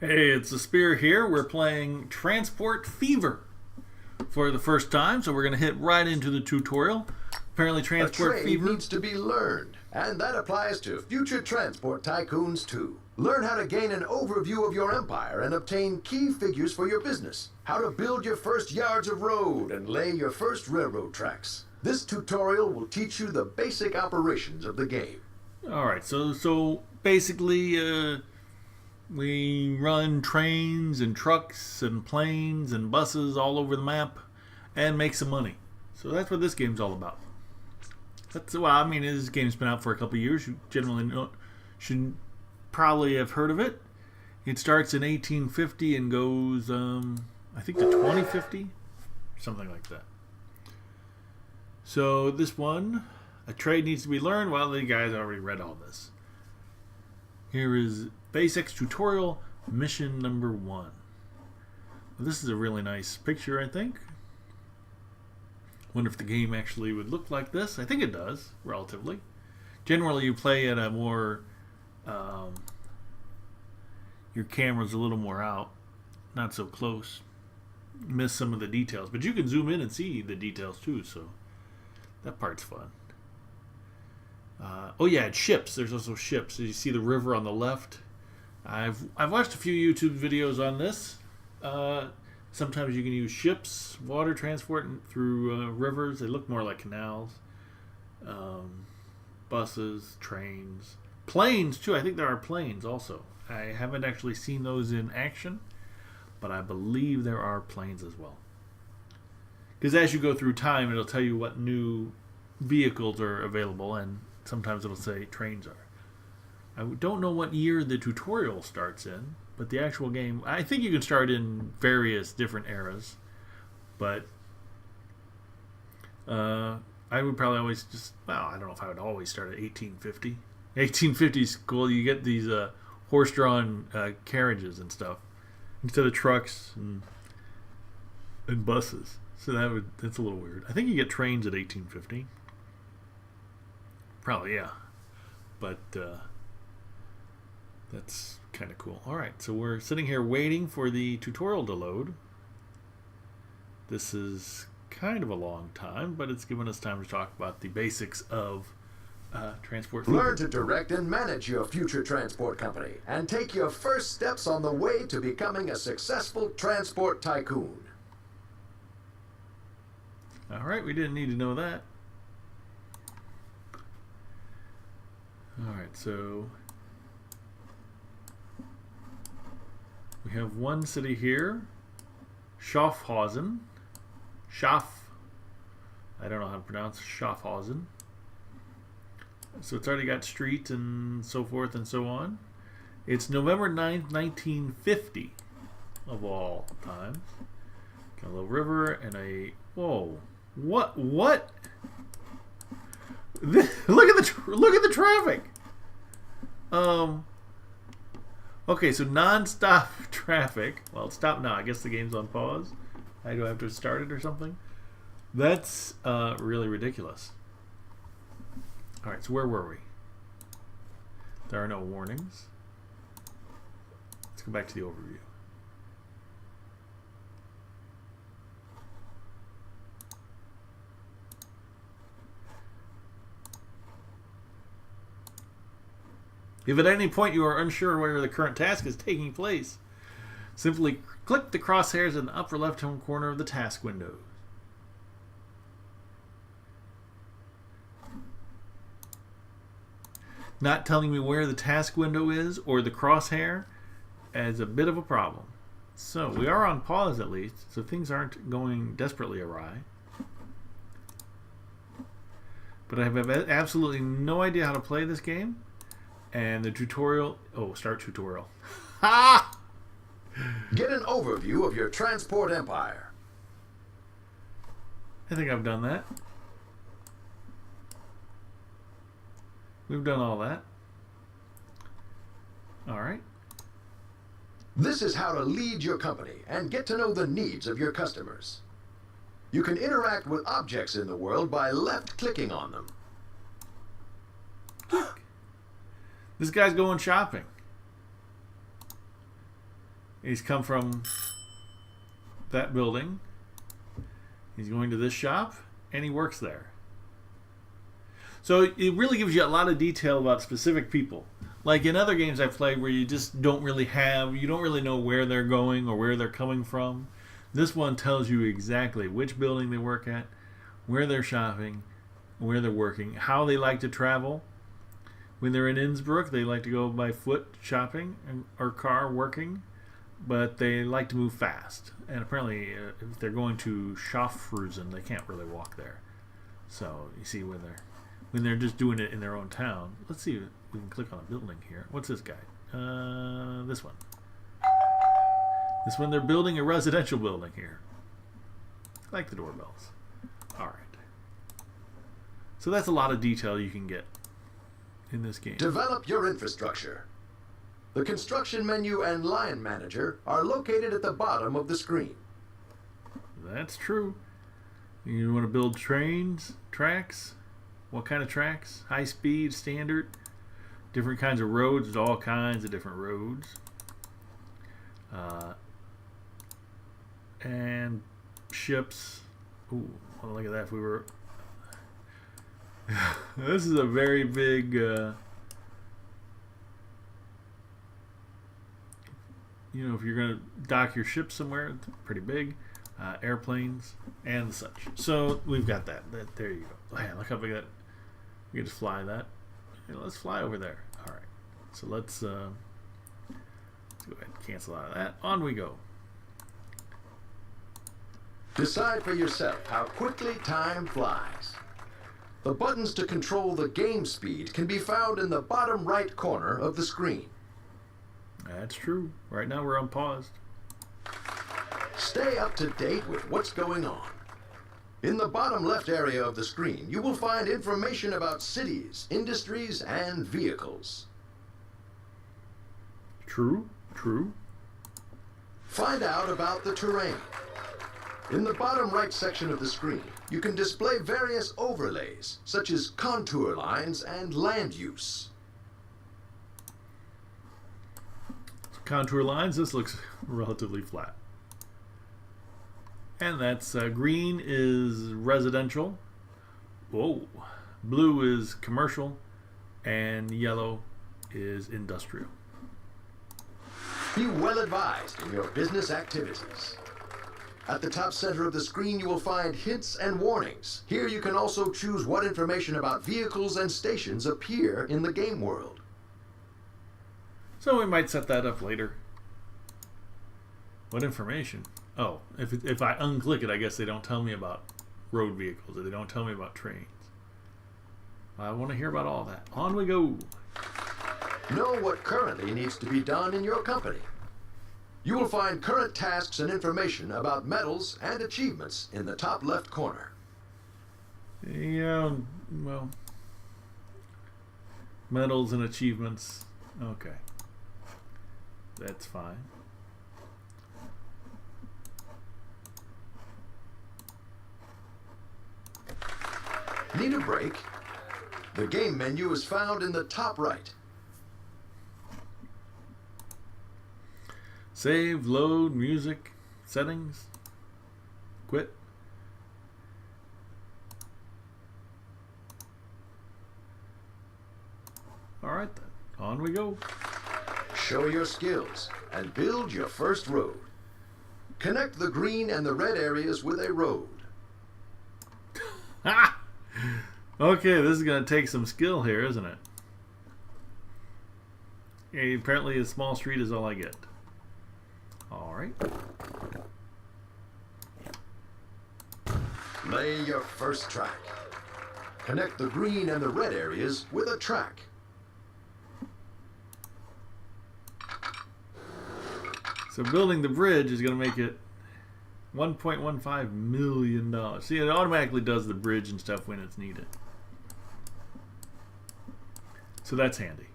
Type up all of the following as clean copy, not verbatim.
Hey, it's the Spear here. We're playing Transport Fever for the first time, so we're going to hit right into the tutorial. Apparently, Transport A trade Fever needs to be learned, and that applies to future transport tycoons too. Learn how to gain an overview of your empire and obtain key figures for your business. How to build your first yards of road and lay your first railroad tracks. This tutorial will teach you the basic operations of the game. All right, so basically, we run trains and trucks and planes and buses all over the map and make some money. So that's what this game's all about. This game's been out for a couple of years. You generally should probably have heard of it. It starts in 1850 and goes, I think, to 2050, something like that. So this one, a trade needs to be learned. Well, the guys already read all this. Here is Basics Tutorial Mission number 1. Well, this is a really nice picture, I think. Wonder if the game actually would look like this. I think it does, relatively. Generally, you play at a more... your camera's a little more out. Not so close. Miss some of the details. But you can zoom in and see the details, too, so that part's fun. Oh yeah, it's ships. There's also ships. You see the river on the left. I've watched a few YouTube videos on this. Sometimes you can use ships, water transport through rivers. They look more like canals. Buses, trains, planes too. I think there are planes also. I haven't actually seen those in action, but I believe there are planes as well. Because as you go through time, it'll tell you what new vehicles are available, and sometimes it'll say trains are. I don't know what year the tutorial starts in, but the actual game, I think you can start in various different eras, but I would probably always I don't know if I would always start at 1850. 1850 is cool. You get these horse-drawn carriages and stuff instead of trucks and buses. So that's a little weird. I think you get trains at 1850. Probably, yeah. But that's kind of cool. All right, so we're sitting here waiting for the tutorial to load. This is kind of a long time, but it's given us time to talk about the basics of transport. Learn to direct and manage your future transport company and take your first steps on the way to becoming a successful transport tycoon. All right, we didn't need to know that. All right, so we have one city here, Schaffhausen. I don't know how to pronounce Schaffhausen. So it's already got streets and so forth and so on. It's November 9th, 1950 of all times. Got a little river and a... Whoa. What? Look at the traffic. Okay, so non-stop traffic. Well, it's stopped now. I guess the game's on pause. I do have to start it or something. That's really ridiculous. All right, so where were we? There are no warnings. Let's go back to the overview. If at any point you are unsure where the current task is taking place, simply click the crosshairs in the upper left-hand corner of the task window. Not telling me where the task window is or the crosshair is a bit of a problem. So we are on pause at least, so things aren't going desperately awry. But I have absolutely no idea how to play this game. And the tutorial... Oh, start tutorial. Ha! Get an overview of your transport empire. I think I've done that. We've done all that. All right. This is how to lead your company and get to know the needs of your customers. You can interact with objects in the world by left-clicking on them. This guy's going shopping. He's come from that building. He's going to this shop, and he works there. So it really gives you a lot of detail about specific people. Like in other games I've played where you just don't really know where they're going or where they're coming from. This one tells you exactly which building they work at, where they're shopping, where they're working, how they like to travel. When they're in Innsbruck, they like to go by foot shopping or car working, but they like to move fast. And apparently, if they're going to Schaffhausen, they can't really walk there. So you see when they're just doing it in their own town. Let's see if we can click on a building here. What's this guy? This one. This one, they're building a residential building here. I like the doorbells. All right. So that's a lot of detail you can get in this game. Develop your infrastructure. The construction menu and line manager are located at the bottom of the screen. That's true. You want to build trains, tracks? What kind of tracks? High speed, standard, different kinds of roads. There's all kinds of different roads. And ships. Ooh, well, look at that. If we were... This is a very big... if you're going to dock your ship somewhere, it's pretty big. Airplanes and such. So we've got that. There you go. Man, look how big that... You can just fly that. Let's fly over there. All right. So let's go ahead and cancel out of that. On we go. Decide for yourself how quickly time flies. The buttons to control the game speed can be found in the bottom right corner of the screen. That's true. Right now we're unpaused. Stay up to date with what's going on. In the bottom left area of the screen, you will find information about cities, industries, and vehicles. True. Find out about the terrain. In the bottom right section of the screen, you can display various overlays, such as contour lines and land use. Contour lines, this looks relatively flat. And that's green is residential. Whoa. Blue is commercial. And yellow is industrial. Be well advised in your business activities. At the top center of the screen, you will find hints and warnings. Here you can also choose what information about vehicles and stations appear in the game world. So we might set that up later. What information? Oh, if I unclick it, I guess they don't tell me about road vehicles, or they don't tell me about trains. I want to hear about all that. On we go. Know what currently needs to be done in your company. You will find current tasks and information about medals and achievements in the top left corner. Yeah, well, medals and achievements. Okay. That's fine. Need a break? The game menu is found in the top right. Save, load, music, settings, quit. All right then, on we go. Show your skills and build your first road. Connect the green and the red areas with a road. Ha! Okay, this is going to take some skill here, isn't it? Okay, apparently a small street is all I get. Alright. Lay your first track. Connect the green and the red areas with a track. So building the bridge is going to make it $1.15 million. See, it automatically does the bridge and stuff when it's needed. So that's handy.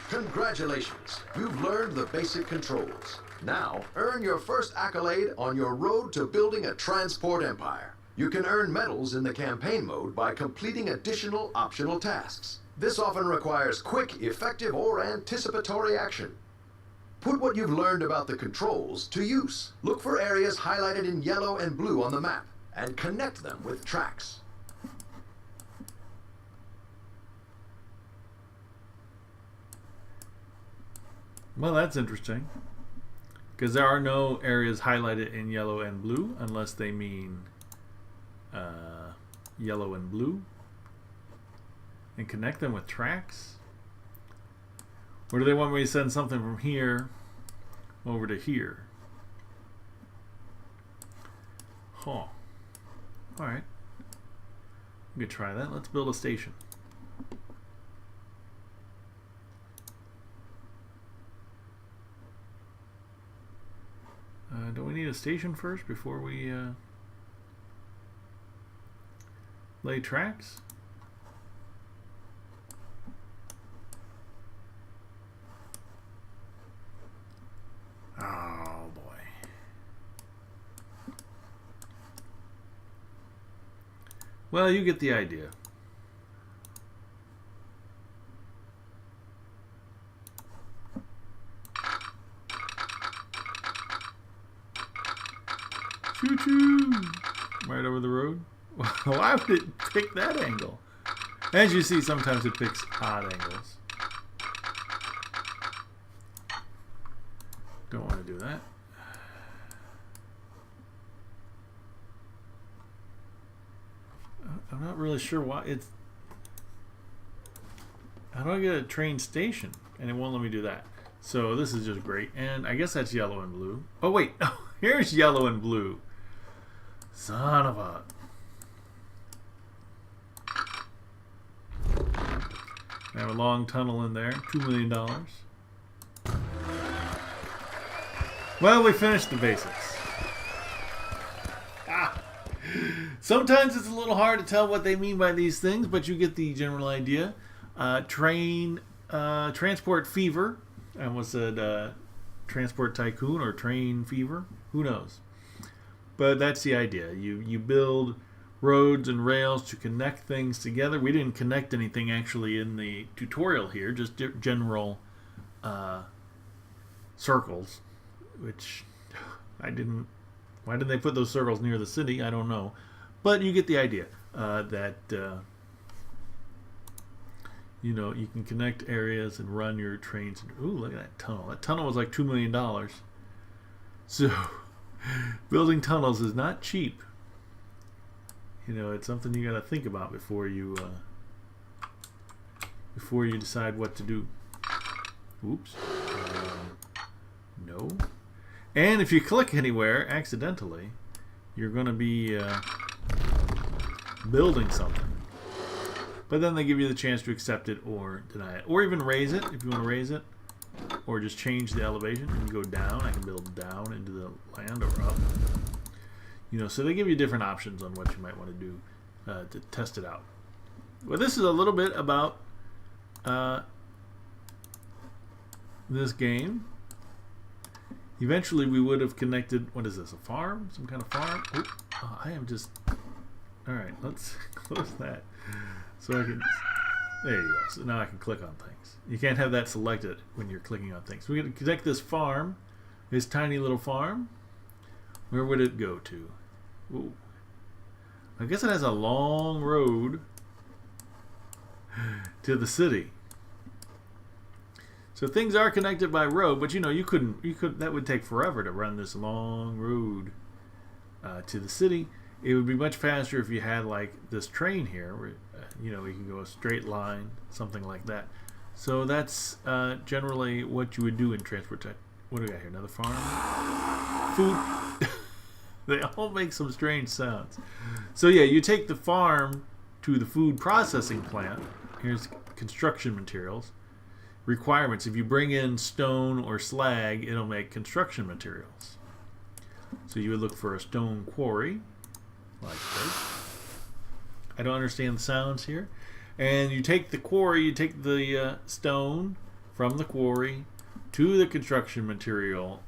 Congratulations! You've learned the basic controls. Now, earn your first accolade on your road to building a transport empire. You can earn medals in the campaign mode by completing additional optional tasks. This often requires quick, effective, or anticipatory action. Put what you've learned about the controls to use. Look for areas highlighted in yellow and blue on the map and connect them with tracks. Well, that's interesting. Because there are no areas highlighted in yellow and blue unless they mean yellow and blue. And connect them with tracks? Or do they want me to send something from here over to here? Huh. Alright. We could try that. Let's build a station. Do we need a station first before we lay tracks? Oh boy. Well, you get the idea. Choo-choo! Right over the road. Why would it pick that angle? As you see, sometimes it picks odd angles. Don't want to do that. I'm not really sure why it's... How do I get a train station? And it won't let me do that. So this is just great. And I guess that's yellow and blue. Oh wait, here's yellow and blue. Son of a... I have a long tunnel in there. $2 million. Well, we finished the basics. Sometimes it's a little hard to tell what they mean by these things, but you get the general idea. Transport fever. I almost said transport tycoon or train fever. Who knows? But that's the idea. You build roads and rails to connect things together. We didn't connect anything actually in the tutorial here, just general circles, which I didn't... Why didn't they put those circles near the city? I don't know. But you get the idea that you know, you can connect areas and run your trains. Ooh, look at that tunnel. That tunnel was like $2 million. So building tunnels is not cheap. You know, it's something you got to think about before you decide what to do. Oops. No. And if you click anywhere accidentally, you're going to be building something. But then they give you the chance to accept it or deny it. Or even raise it if you want to raise it. Or just change the elevation. You go down. I can build down into the land or up. You know, so they give you different options on what you might want to do to test it out. Well, this is a little bit about this game. Eventually, we would have connected. What is this? A farm? Some kind of farm? Oh, I am just. All right, let's close that. So I can. There you go. So now I can click on things. You can't have that selected when you're clicking on things. We're going to connect this farm, this tiny little farm. Where would it go to? Ooh. I guess it has a long road to the city. So things are connected by road, but you know, you could that would take forever to run this long road to the city. It would be much faster if you had like this train here where you know, you can go a straight line, something like that. So that's generally what you would do in transport. What do we got here? Another farm? Food. They all make some strange sounds. So yeah, you take the farm to the food processing plant. Here's construction materials. Requirements. If you bring in stone or slag, it'll make construction materials. So you would look for a stone quarry, like this. I don't understand the sounds here. And you take the quarry, you take the stone from the quarry to the construction material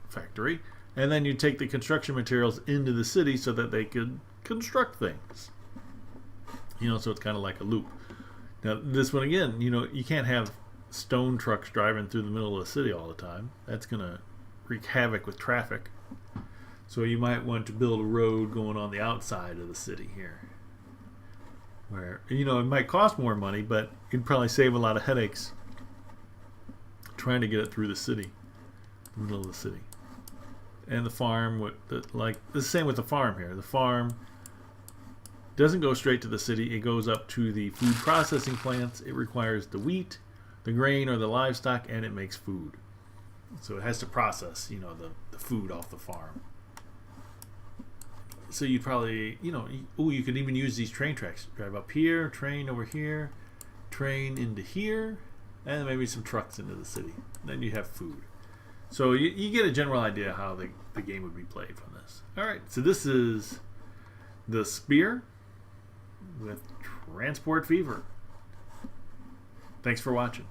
factory, and then you take the construction materials into the city so that they could construct things. You know, so it's kind of like a loop. Now, this one again, you know, you can't have stone trucks driving through the middle of the city all the time. That's going to wreak havoc with traffic. So you might want to build a road going on the outside of the city here, where, you know, it might cost more money, but you'd probably save a lot of headaches trying to get it through the city, the middle of the city. And the farm, like the same with the farm here. The farm doesn't go straight to the city. It goes up to the food processing plants. It requires the wheat, the grain, or the livestock, and it makes food. So it has to process, you know, the food off the farm. So you'd probably, you know, you could even use these train tracks. Drive up here, train over here, train into here, and maybe some trucks into the city. Then you have food. So you get a general idea how the game would be played from this. All right, so this is The Spear with Transport Fever. Thanks for watching.